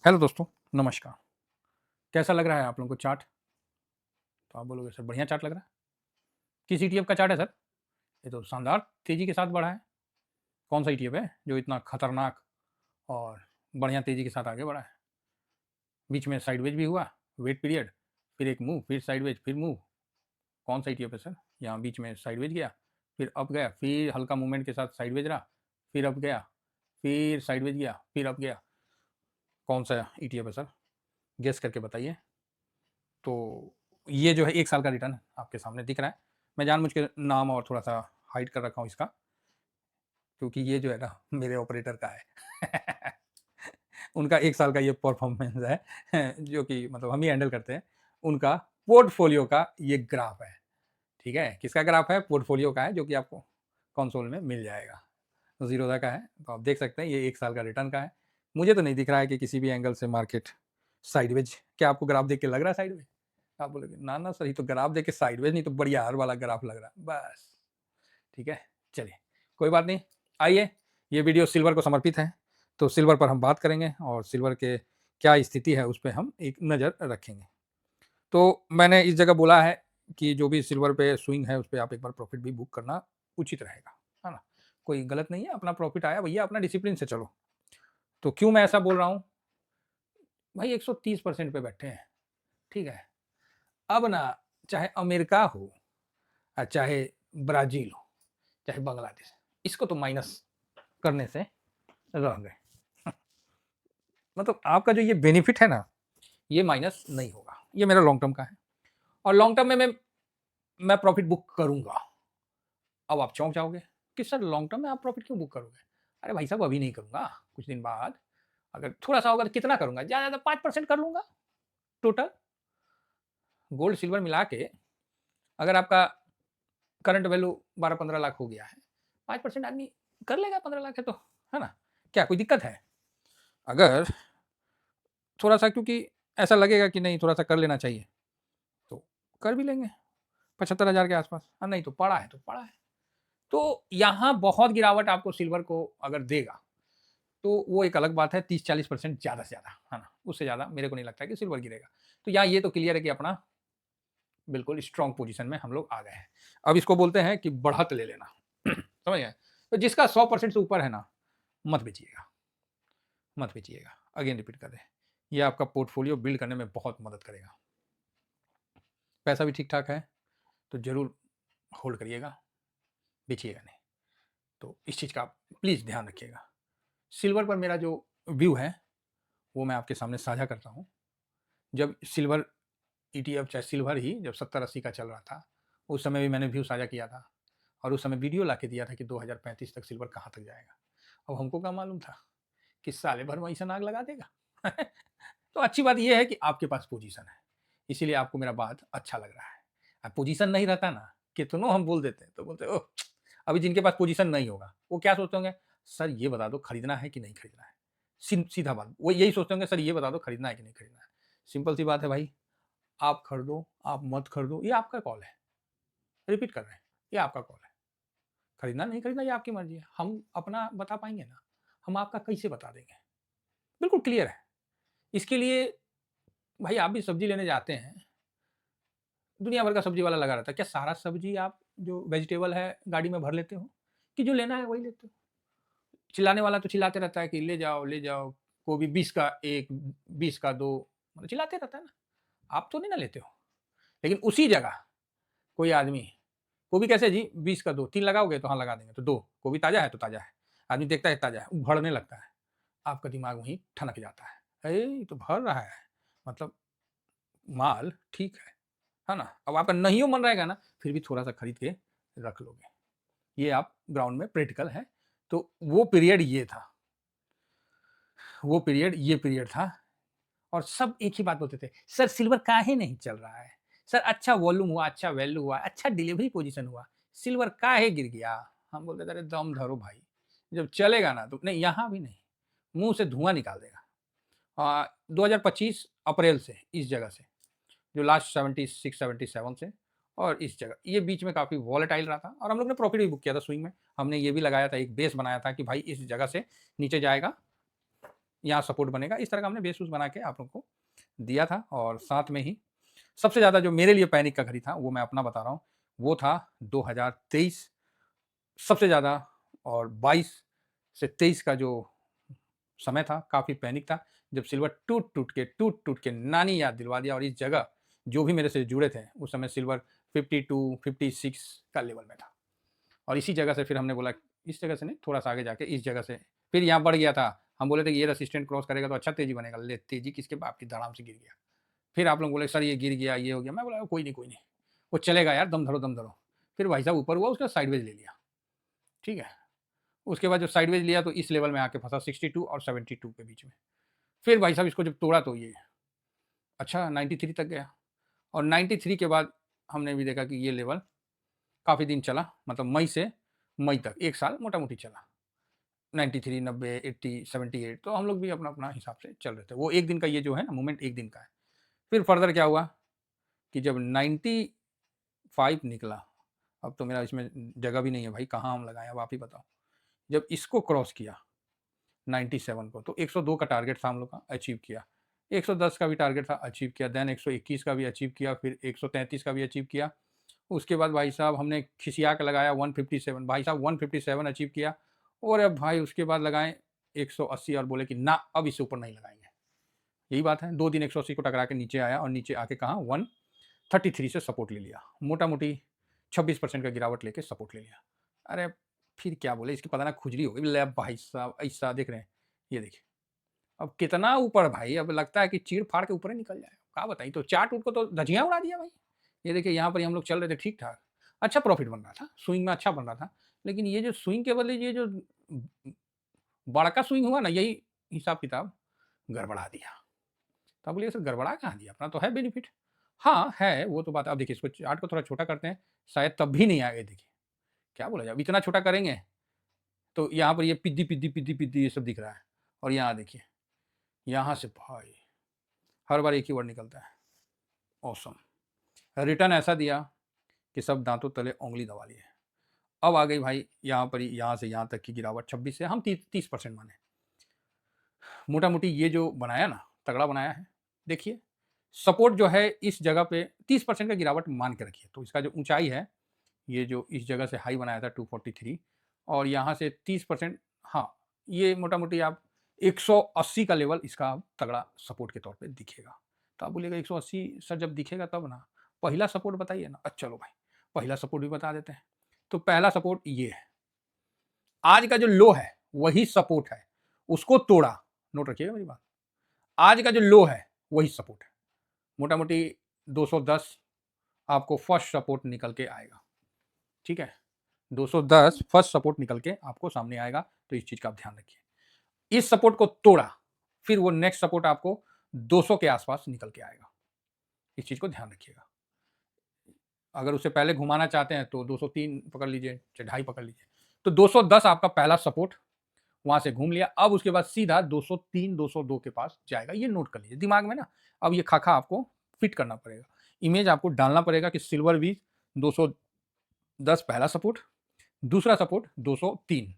Hello दोस्तों, नमस्कार। कैसा लग रहा है आप लोगों को चार्ट? तो आप बोलोगे सर बढ़िया चार्ट लग रहा है। किस ईटीएफ का चार्ट है सर? ये तो शानदार तेज़ी के साथ बढ़ा है। कौन सा ईटीएफ है जो इतना खतरनाक और बढ़िया तेज़ी के साथ आगे बढ़ा है? बीच में साइडवेज भी हुआ, वेट पीरियड, फिर एक मूव, फिर साइडवेज, फिर मूव। कौन सा ईटीएफ है सर? यहाँ बीच में साइडवेज गया, फिर अप गया, फिर हल्का मूवमेंट के साथ साइडवेज रहा, फिर अप गया, फिर साइडवेज गया, फिर अप गया। कौन सा ईटीएफ है सर? गेस करके बताइए। तो ये जो है 1 साल का रिटर्न आपके सामने दिख रहा है। मैं जानबूझ के नाम और थोड़ा-सा हाइड कर रखा हूँ इसका, क्योंकि ये जो है ना मेरे ऑपरेटर का है। उनका 1 साल का ये परफॉर्मेंस है जो कि मतलब हम ही हैंडल करते हैं। उनका पोर्टफोलियो का ये ग्राफ है, ठीक है? किसका ग्राफ है? पोर्टफोलियो का है, जो कि आपको कंसोल में मिल जाएगा। ज़ीरोधा का है, तो आप देख सकते हैं ये 1 साल का रिटर्न का है। मुझे तो नहीं दिख रहा है कि किसी भी एंगल से मार्केट साइडवेज। क्या आपको ग्राफ देख के लग रहा है साइडवेज? आप बोलोगे ना ना सर, ये तो ग्राफ देख के साइडवेज नहीं तो बढ़िया हर वाला ग्राफ लग रहा है। बस, ठीक है? चलिए, कोई बात नहीं। आइए, ये वीडियो सिल्वर को समर्पित है, तो सिल्वर पर हम बात करेंगे और सिल्वर के क्या स्थिति है उस पे हम एक नज़र रखेंगे। तो मैंने इस जगह बोला है कि जो भी सिल्वर पे स्विंग है उस पे आप एक बार प्रॉफिट भी बुक करना उचित रहेगा, है ना? कोई गलत नहीं है, अपना प्रॉफिट आया भैया अपना डिसिप्लिन से चलो। तो क्यों मैं ऐसा बोल रहा हूँ? भाई 130% पे बैठे हैं, ठीक है? अब ना चाहे अमेरिका हो चाहे ब्राज़ील हो, चाहे बांग्लादेश, इसको तो माइनस करने से रह गए। मतलब आपका जो ये बेनिफिट है ना, ये माइनस नहीं होगा। ये मेरा लॉन्ग टर्म का है और लॉन्ग टर्म में मैं प्रॉफिट बुक करूँगा। अब आप चौंक जाओगे कि सर लॉन्ग टर्म में आप प्रॉफिट क्यों बुक करोगे? अरे भाई साहब अभी नहीं करूँगा, कुछ दिन बाद अगर थोड़ा-सा होगा तो कितना करूँगा? ज़्यादा से ज़्यादा 5% कर लूँगा टोटल। गोल्ड सिल्वर मिला के अगर आपका करंट वैल्यू 12-15 लाख हो गया है, 5% आदमी कर लेगा, 15 लाख है तो, है ना? क्या कोई दिक्कत है? अगर थोड़ा-सा क्योंकि ऐसा लगेगा कि नहीं थोड़ा-सा कर लेना चाहिए, तो कर भी लेंगे 75,000 के आस-पास। नहीं तो पड़ा है तो पड़ा है। तो यहाँ बहुत गिरावट आपको सिल्वर को अगर देगा, तो वो एक अलग बात है 30-40% ज़्यादा से ज़्यादा, है ना? उससे ज़्यादा मेरे को नहीं लगता है कि सिल्वर गिरेगा। तो यहाँ ये तो क्लियर है कि अपना बिल्कुल स्ट्रॉन्ग पोज़ीशन में हम लोग आ गए हैं। अब इसको बोलते हैं कि बढ़त ले लेना। समझ गए? तो जिसका 100% से ऊपर है ना, मत बेचिएगा, मत बेचिएगा। अगेन रिपीट कर रहे हैं, ये आपका पोर्टफोलियो बिल्ड करने में बहुत मदद करेगा। पैसा भी ठीक-ठाक है, तो ज़रूर होल्ड करिएगा, बेचिएगा नहीं। तो इस चीज़ का आप प्लीज़ ध्यान रखिएगा। सिल्वर पर मेरा जो व्यू है, वो मैं आपके सामने साझा करता हूँ। जब सिल्वर ईटीएफ चाहे सिल्वर ही जब 70-80 का चल रहा था, उस समय भी मैंने व्यू साझा किया था और उस समय वीडियो लाके दिया था कि 2035 तक सिल्वर कहाँ तक जाएगा। अब हमको क्या मालूम था कि साले भर में ऐसा आग लगा देगा। तो अच्छी बात ये है कि आपके पास पोजीशन है, इसीलिए आपको मेरा बात अच्छा लग रहा है। अब पोजीशन नहीं रहता ना, कितनों हम बोल देते हैं, तो बोलते ओह! अभी जिनके पास पोजीशन नहीं होगा, वो क्या सोचते होंगे, सर ये बता दो खरीदना है कि नहीं खरीदना है? सीधा बात, वो यही सोचते होंगे सर ये बता दो खरीदना है कि नहीं खरीदना है? सिंपल सी बात है भाई, आप खरीदो, आप मत खरीदो, ये आपका कॉल है। रिपीट कर रहे हैं, ये आपका कॉल है। खरीदना नहीं खरीदना ये आपकी मर्ज़ी है। हम अपना बता पाएँगे ना, हम आपका कैसे बता देंगे? बिल्कुल क्लियर है। इसके लिए भाई आप भी सब्ज़ी लेने जाते हैं, दुनिया भर का सब्ज़ी वाला लगा रहता है। क्या सारा सब्ज़ी आप जो वेजिटेबल है गाड़ी में भर लेते हो? कि जो लेना है वही लेते हो? चिल्लाने वाला तो चिल्लाते रहता है कि ले जाओ, गोभी 20 का 1, 20 का 2 मतलब चिल्लाते रहता है ना। आप तो नहीं ना लेते हो। लेकिन उसी जगह कोई आदमी गोभी कैसे जी? 20 का 2, 3 लगाओगे? तो हाँ, लगा देंगे। तो 2 गोभी ताज़ा है? तो ताज़ा है। आदमी देखता है ताज़ा है, उभरने लगता है। आपका दिमाग वहीं ठनक जाता है। ये तो भर रहा है, मतलब माल ठीक है ना? अब आपका नहीं मन रहेगा ना, फिर भी थोड़ा-सा खरीद के रख लोगे। ये आप ग्राउंड में प्रैक्टिकल है। तो वो पीरियड ये था, वो पीरियड ये पीरियड था और सब एक ही बात बोलते थे, "सर सिल्वर काहे नहीं चल रहा है? सर अच्छा वॉल्यूम हुआ, अच्छा वैल्यू हुआ, अच्छा डिलीवरी पोज़ीशन हुआ, सिल्वर काहे गिर गया?" हम बोलते थे, "अरे दम धरो भाई, जब चलेगा ना तो" नहीं यहाँ भी नहीं, मुँह से धुआँ निकाल देगा। 2025 अप्रैल से इस जगह से, जो लास्ट 76-77 से और इस जगह, ये बीच में काफ़ी वॉलेटाइल रहा था और हम लोग ने प्रॉफिट भी बुक किया था स्विंग में। हमने ये भी लगाया था, एक बेस बनाया था कि भाई इस जगह से नीचे जाएगा यहाँ सपोर्ट बनेगा। इस तरह का हमने बेस उस बना के आप लोग को दिया था। और साथ में ही सबसे ज़्यादा जो मेरे लिए पैनिक का घड़ी था वो मैं अपना बता रहा हूँ, वो था 2023 सबसे ज़्यादा। और 22 से 23 का जो समय था काफ़ी पैनिक था, जब सिल्वर टूट के नानी याद दिलवा दिया। और इस जगह जो भी मेरे से जुड़े थे उस समय सिल्वर 52 56 का लेवल में था। और इसी जगह से फिर हमने बोला इस जगह से नहीं, थोड़ा सा आगे जाके इस जगह से फिर यहाँ बढ़ गया था। हम बोले थे कि ये रेसिस्टेंट क्रॉस करेगा तो अच्छा तेजी बनेगा, ले तेजी किसके बाप की धड़ाम से गिर गया। फिर आप लोग बोले सर ये गिर गया, ये हो गया। मैं बोला कोई नहीं, वो चलेगा यार, दम धरो। फिर भाई साहब ऊपर हुआ, उसका साइडवेज ले लिया, ठीक है। उसके बाद जब साइडवेज लिया तो इस लेवल में आके फंसा 62 और 72 के बीच में। फिर भाई साहब इसको जब तोड़ा तो ये अच्छा 93 तक गया। और 93 के बाद हमने भी देखा कि ये लेवल काफ़ी दिन चला, मतलब मई से मई तक 1 साल मोटा मोटी चला। 93, 90, 80, 78, तो हम लोग भी अपना अपना हिसाब से चल रहे थे। वो एक दिन का ये जो है ना मूवमेंट एक दिन का है। फिर फर्दर क्या हुआ कि जब 95 निकला, अब तो मेरा इसमें जगह भी नहीं है भाई, कहाँ हम लगाएं, अब आप ही बताओ। जब इसको क्रॉस किया 97 को, तो 102 का टारगेट था हम लोग का, अचीव किया। 110 का भी टारगेट था, अचीव किया। देन 121 का भी अचीव किया, फिर 133 का भी अचीव किया। उसके बाद भाई साहब हमने खिसिया के लगाया 157, भाई साहब 157 अचीव किया। और अब भाई उसके बाद लगाएं 180 और बोले कि ना अब इससे ऊपर नहीं लगाएंगे। यही बात है, 2 दिन 180 को टकरा के नीचे आया और नीचे आके कहाँ 133 से सपोर्ट ले लिया, मोटा मोटी 26% का गिरावट लेके सपोर्ट ले लिया। अरे फिर क्या बोले, इसकी पता ना खुजली हो गई। ले भाई साहब ऐसा देख रहे हैं, ये देखिए अब कितना ऊपर भाई, अब लगता है कि चीड़ फाड़ के ऊपर ही निकल जाएगा। क्या बताइए, तो चार्ट उठ को तो धजिया उड़ा दिया भाई। ये देखिए यहाँ पर हम लोग चल रहे थे ठीक ठाक, अच्छा प्रॉफिट बन रहा था, स्विंग में अच्छा बन रहा था। लेकिन ये जो स्विंग के बदले ये जो बड़का स्विंग हुआ ना, यही हिसाब किताब गड़बड़ा दिया। तो आप बोलिए सर गड़बड़ा कहाँ दिया, अपना तो है बेनिफिट। हाँ है, वो तो बात। अब देखिए इसको चार्ट को थोड़ा छोटा करते हैं, शायद तब भी नहीं आएगा। देखिए क्या बोला जाए, इतना छोटा करेंगे तो यहाँ पर ये पिद्दी ये सब दिख रहा है। और यहाँ देखिए, यहाँ से भाई हर बार एक ही वर्ड निकलता है, ऑसम। रिटर्न ऐसा दिया कि सब दांतों तले उंगली दबा लिए। अब आ गई भाई यहाँ पर, यहाँ से यहाँ तक की गिरावट 26 से हम 30% माने। मोटा मोटी ये जो बनाया ना, तगड़ा बनाया है। देखिए सपोर्ट जो है इस जगह पे 30% का गिरावट मान के रखिए, तो इसका जो ऊंचाई है, ये जो इस जगह से हाई बनाया था 243 और यहाँ से 30%, हाँ ये मोटा मोटी आप 180 का लेवल इसका तगड़ा सपोर्ट के तौर पे दिखेगा। तो आप बोलिएगा 180 सर जब दिखेगा तब ना, पहला सपोर्ट बताइए ना। अच्छा चलो भाई पहला सपोर्ट भी बता देते हैं। तो पहला सपोर्ट ये है, आज का जो लो है वही सपोर्ट है, उसको तोड़ा। नोट रखिएगा मेरी बात, आज का जो लो है वही सपोर्ट है। मोटा मोटी 210 आपको फर्स्ट सपोर्ट निकल के आएगा, ठीक है। 210 फर्स्ट सपोर्ट निकल के आपको सामने आएगा, तो इस चीज का आप ध्यान रखिए। इस सपोर्ट को तोड़ा, फिर वो नेक्स्ट सपोर्ट आपको 200 के आसपास निकल के आएगा, इस चीज को ध्यान रखिएगा। अगर उससे पहले घुमाना चाहते हैं तो 203 पकड़ लीजिए, 2.5 पकड़ लीजिए। तो 210 आपका पहला सपोर्ट, वहां से घूम लिया। अब उसके बाद सीधा 203 202 के पास जाएगा, ये नोट कर लीजिए दिमाग में ना। अब ये खाखा आपको फिट करना पड़ेगा, इमेज आपको डालना पड़ेगा कि सिल्वर भी 210 पहला सपोर्ट, दूसरा सपोर्ट 203,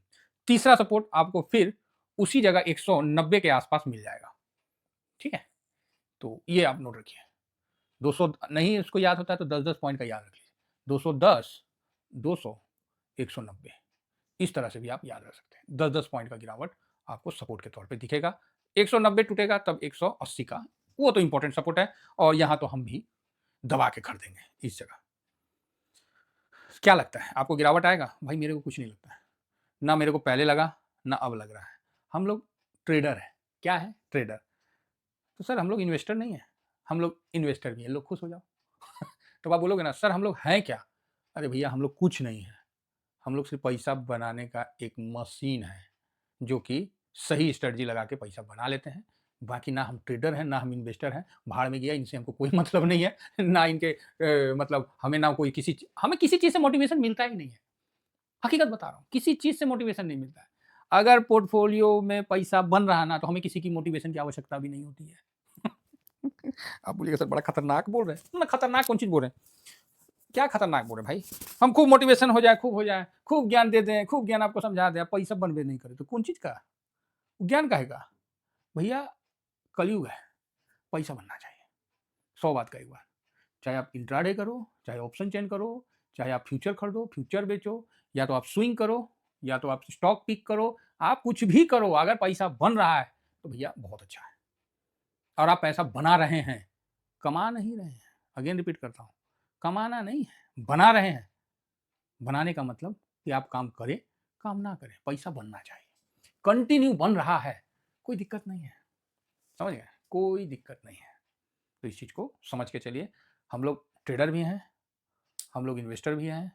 तीसरा सपोर्ट आपको फिर उसी जगह 190 के आसपास मिल जाएगा, ठीक है। तो ये आप नोट रखिए। 200 नहीं उसको याद होता है तो 10-10 पॉइंट का याद रख लीजिए, 210 200 190, इस तरह से भी आप याद रख सकते हैं। 10-10 पॉइंट का गिरावट आपको सपोर्ट के तौर पे दिखेगा। 190 टूटेगा तब 180 का, वो तो इंपॉर्टेंट सपोर्ट है। और यहां तो हम भी दबा के खरीदेंगे देंगे इस जगह। क्या लगता है आपको गिरावट आएगा? भाई मेरे को कुछ नहीं लगता है, ना मेरे को पहले लगा ना अब लग रहा है। हम लोग ट्रेडर है। क्या है? ट्रेडर। तो सर हम लोग इन्वेस्टर नहीं है। हम लोग इन्वेस्टर भी हैं, लोग खुश हो जाओ। तो आप बोलोगे ना सर हम लोग हैं क्या? अरे भैया हम लोग कुछ नहीं है, हम लोग सिर्फ पैसा बनाने का एक मशीन है, जो कि सही स्ट्रेटजी लगा के पैसा बना लेते हैं। बाकी ना हम ट्रेडर हैं ना हम इन्वेस्टर हैं, भाड़ में गया, इनसे हमको कोई मतलब नहीं है। ना इनके मतलब हमें ना कोई हमें किसी चीज़ से मोटिवेशन मिलता ही नहीं है। हकीकत बता रहा हूँ, किसी चीज़ से मोटिवेशन नहीं मिलता है। अगर पोर्टफोलियो में पैसा बन रहा ना तो हमें किसी की मोटिवेशन की आवश्यकता भी नहीं होती है। आप बोलिएगा सर बड़ा खतरनाक बोल रहे हैं ना। खतरनाक कौन चीज़ बोल रहे हैं? क्या खतरनाक बोल रहे भाई? हम खूब मोटिवेशन हो जाए, खूब ज्ञान दे दें, खूब ज्ञान आपको समझा दें, पैसा बनबे नहीं करे तो कौन चीज़ का ज्ञान कहेगा? भैया कलयुग है, पैसा बनना चाहिए, 100 बात का एक बार। चाहे आप इंट्राडे करो, चाहे ऑप्शन चेन करो, चाहे आप फ्यूचर खरीदो, फ्यूचर बेचो, या तो आप स्विंग करो, या तो आप स्टॉक पिक करो, आप कुछ भी करो, अगर पैसा बन रहा है तो भैया बहुत अच्छा है। और आप पैसा बना रहे हैं, कमा नहीं रहे हैं। अगेन रिपीट करता हूँ, कमाना नहीं है, बना रहे हैं। बनाने का मतलब कि आप काम करें, काम ना करें, पैसा बनना चाहिए। कंटिन्यू बन रहा है, कोई दिक्कत नहीं है, समझ गए, कोई दिक्कत नहीं है। तो इस चीज़ को समझ के चलिए। हम लोग ट्रेडर भी हैं, हम लोग इन्वेस्टर भी हैं,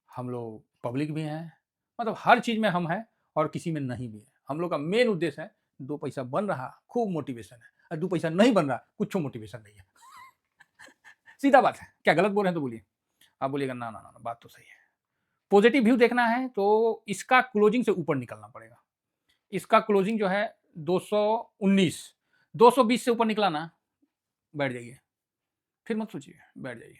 हम लोग पब्लिक भी हैं, मतलब हर चीज़ में हम हैं और किसी में नहीं भी है। हम लोग का मेन उद्देश्य है, 2 पैसा बन रहा खूब मोटिवेशन है, और 2 पैसा नहीं बन रहा कुछ मोटिवेशन नहीं है। सीधा बात है। क्या गलत बोल रहे हैं तो बोलिए, आप बोलिएगा ना ना ना ना, बात तो सही है। पॉजिटिव व्यू देखना है तो इसका क्लोजिंग से ऊपर निकलना पड़ेगा। इसका क्लोजिंग जो है 219, 220 से ऊपर निकला ना, बैठ जाइए, फिर मत सोचिए, बैठ जाइए।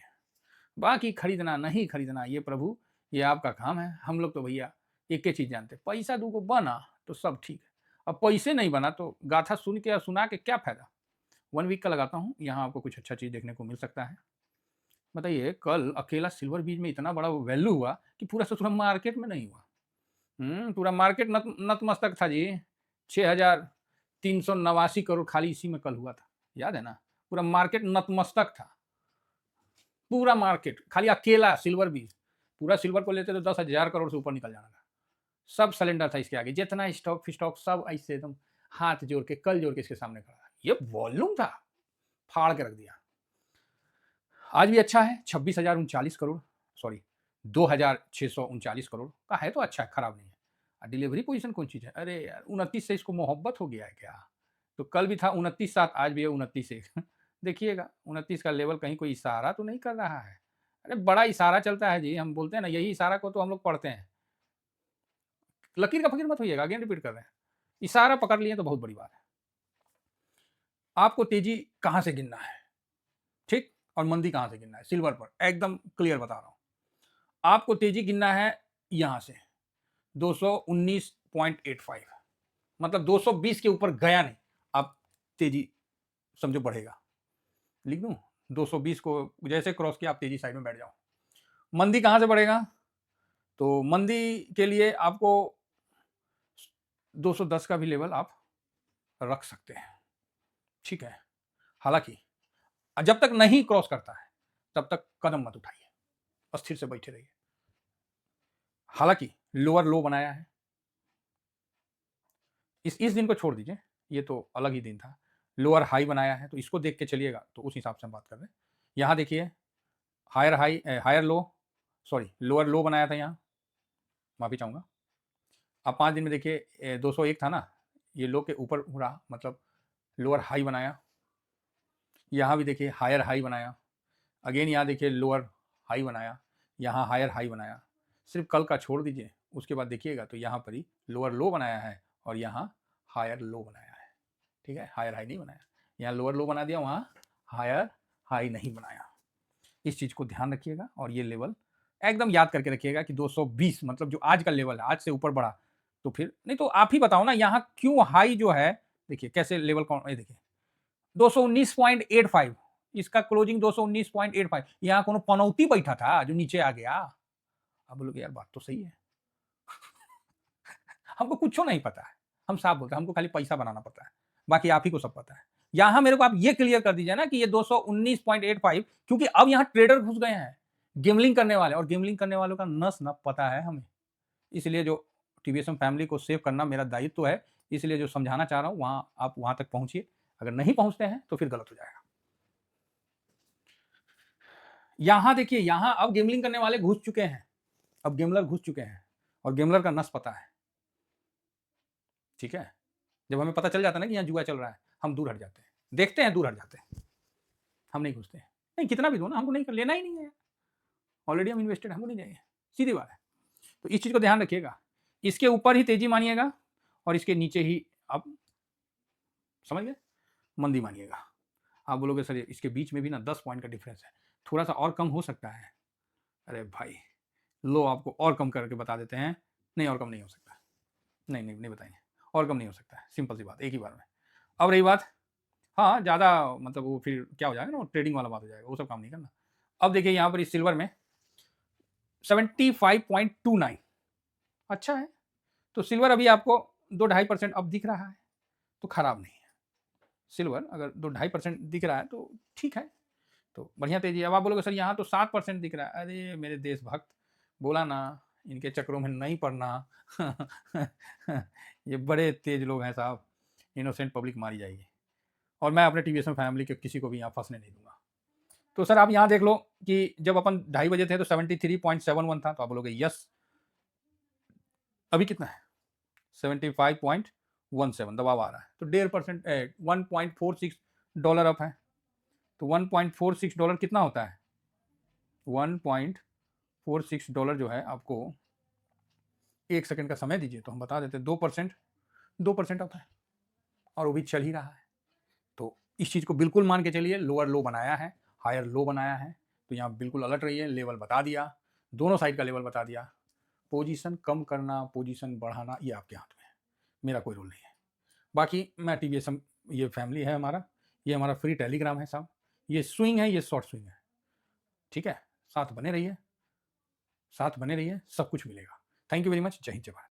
बाकी खरीदना नहीं खरीदना ये प्रभु, ये आपका काम है। हम लोग तो भैया एक ही चीज़ जानते हैं, पैसा दो को बना तो सब ठीक है, अब पैसे नहीं बना तो गाथा सुन के या सुना के क्या फ़ायदा। 1 वीक का लगाता हूँ, यहाँ आपको कुछ अच्छा चीज़ देखने को मिल सकता है। बताइए, कल अकेला सिल्वर बीज में इतना बड़ा वैल्यू हुआ कि पूरा ससुरा मार्केट में नहीं हुआ। पूरा मार्केट नतमस्तक था जी। 6,389 करोड़ खाली इसी में कल हुआ था, याद है ना। पूरा मार्केट नतमस्तक था, पूरा मार्केट, खाली अकेला सिल्वर बीज। पूरा सिल्वर को लेते तो 10,000 करोड़ से ऊपर निकल जाना था। सब सिलेंडर था इसके आगे, जितना स्टॉक फिस्टॉक सब ऐसे एकदम हाथ जोड़ के, कल जोड़ के इसके सामने खड़ा था। ये वॉल्यूम था, फाड़ के रख दिया। आज भी अच्छा है, 26,039 करोड़, सॉरी 2,639 करोड़ का है तो अच्छा है, खराब नहीं है। डिलीवरी पोजीशन कौन चीज़ है, अरे यार 29 से इसको मोहब्बत हो गया है क्या। तो कल भी था 29,7, आज भी है 29,1। देखिएगा 29 का लेवल कहीं कोई इशारा तो नहीं कर रहा है। अरे बड़ा इशारा चलता है जी, हम बोलते हैं ना, यही इशारा को तो हम लोग पढ़ते हैं। लकीर का फकीर मत होइएगा, अगेन रिपीट कर रहे हैं, इशारा पकड़ लिए तो बहुत बड़ी बात है। आपको तेजी कहाँ से गिनना है, ठीक, और मंदी कहाँ से गिनना है, सिल्वर पर एकदम क्लियर बता रहा हूँ। आपको तेजी गिनना है यहां से 219.85, मतलब 220 के ऊपर गया नहीं, आप तेजी समझो बढ़ेगा। लिख दूं, 220 को जैसे क्रॉस किया आप तेजी साइड में बैठ जाओ। मंदी कहां से बढ़ेगा, तो मंदी के लिए आपको 210 का भी लेवल आप रख सकते हैं, ठीक है। हालांकि जब तक नहीं क्रॉस करता है तब तक कदम मत उठाइए, अस्थिर से बैठे रहिए। हालांकि लोअर लो बनाया है, इस दिन को छोड़ दीजिए, ये तो अलग ही दिन था। लोअर हाई बनाया है, तो इसको देख के चलिएगा, तो उस हिसाब से हम बात कर रहे हैं। यहाँ देखिए higher high, higher low, sorry lower low बनाया था यहाँ, माफी चाहूँगा। अब 5 दिन में देखिए 201 था ना, ये लो के ऊपर रहा, मतलब लोअर हाई बनाया। यहाँ भी देखिए हायर हाई बनाया, अगेन यहाँ देखिए लोअर हाई बनाया, यहाँ हायर हाई बनाया। सिर्फ कल का छोड़ दीजिए, उसके बाद देखिएगा तो यहाँ पर ही लोअर लो बनाया है और यहाँ हायर लो बनाया है, ठीक है। हायर हाई नहीं बनाया, यहाँ लोअर लो बना दिया, वहाँ हायर हाई नहीं बनाया। इस चीज़ को ध्यान रखिएगा और ये लेवल एकदम याद करके रखिएगा कि 220 मतलब जो आज का लेवल है, आज से ऊपर बढ़ा तो फिर नहीं, तो आप ही बताओ ना यहाँ क्यों हाई जो है। देखिए कैसे लेवल कौन, देखिए 219.85, इसका क्लोजिंग 219.85, यहाँ कोनो पनौती बैठा था जो नीचे आ गया। अब बोलोगे यार बात तो सही है। हमको कुछ नहीं पता है, हम साफ बोलते हैं, हमको खाली पैसा बनाना पता है, बाकी आप ही को सब पता है। यहां मेरे को आप ये क्लियर कर दीजिए ना कि ये 219.85, क्योंकि अब यहां ट्रेडर घुस गए हैं, गेमलिंग करने वाले, और गेमलिंग करने वालों का नस न पता है हमें। इसलिए जो टीवीएसएम फैमिली को सेव करना मेरा दायित्व है, इसलिए जो समझाना चाह रहा हूं वहां आप वहां तक पहुंचिए। अगर नहीं पहुंचते हैं तो फिर गलत हो जाएगा। यहां देखिए, यहां अब गेमलिंग करने वाले घुस चुके हैं, अब गेमलर घुस चुके हैं और गेमलर का नस पता है, ठीक है। जब हमें पता चल जाता है ना कि यहाँ जुआ चल रहा है, हम दूर हट जाते हैं, देखते हैं, दूर हट जाते हैं, हम नहीं घुसते हैं। नहीं कितना भी दो ना, हमको नहीं लेना ही नहीं है, ऑलरेडी हम इन्वेस्टेड, हमको नहीं चाहिए, सीधी बात है। तो इस चीज़ को ध्यान रखिएगा, इसके ऊपर ही तेजी मानिएगा और इसके नीचे ही आप समझ गए मंदी मानिएगा। आप बोलोगे सर इसके बीच में भी ना 10 पॉइंट का डिफरेंस है, थोड़ा सा और कम हो सकता है। अरे भाई लो आपको और कम करके बता देते हैं, नहीं और कम नहीं हो सकता, नहीं नहीं नहीं बताएंगे, और कम नहीं हो सकता है, सिंपल सी बात, एक ही बार में। अब रही बात, हाँ, ज़्यादा मतलब वो फिर क्या हो जाएगा ना, वो ट्रेडिंग वाला बात हो जाएगा, वो सब काम नहीं करना। अब देखिए यहाँ पर इस सिल्वर में 75.29 अच्छा है। तो सिल्वर अभी आपको 2-2.5% अब दिख रहा है, तो खराब नहीं है। सिल्वर अगर 2-2.5% दिख रहा है तो ठीक है, तो बढ़िया तेजी है। अब आप बोलोगे सर यहाँ तो 7% दिख रहा है। अरे मेरे देशभक्त, बोला ना, इनके चक्रों में नहीं पड़ना। ये बड़े तेज लोग हैं साहब, इनोसेंट पब्लिक मारी जाएगी, और मैं अपने टीवीएस में फैमिली के किसी को भी यहाँ फंसने नहीं दूंगा। तो सर आप यहाँ देख लो कि जब अपन 2:30 बजे थे तो 73.71 था, तो आप बोलोगे यस। अभी कितना है? 75.17 दबाव आ रहा है, तो 1.5% $1.46 अप है। तो $1.46 कितना होता है? $1.46 जो है, आपको 1 सेकंड का समय दीजिए तो हम बता देते हैं। 2% अप है, और वो भी चल ही रहा है। तो इस चीज़ को बिल्कुल मान के चलिए, लोअर लो बनाया है, हायर लो बनाया है, तो यहाँ बिल्कुल अलर्ट रहिए। लेवल बता दिया, दोनों साइड का लेवल बता दिया। पोजीशन कम करना, पोजीशन बढ़ाना, ये आपके हाथ में है, मेरा कोई रोल नहीं है। बाकी मैं टीवीएस, ये फैमिली है हमारा, ये हमारा फ्री टेलीग्राम है साहब, ये स्विंग है, ये शॉर्ट स्विंग है, ठीक है। साथ बने रहिए, साथ बने रहिए, सब कुछ मिलेगा। Thank you very much. जय हिंद, जय भारत।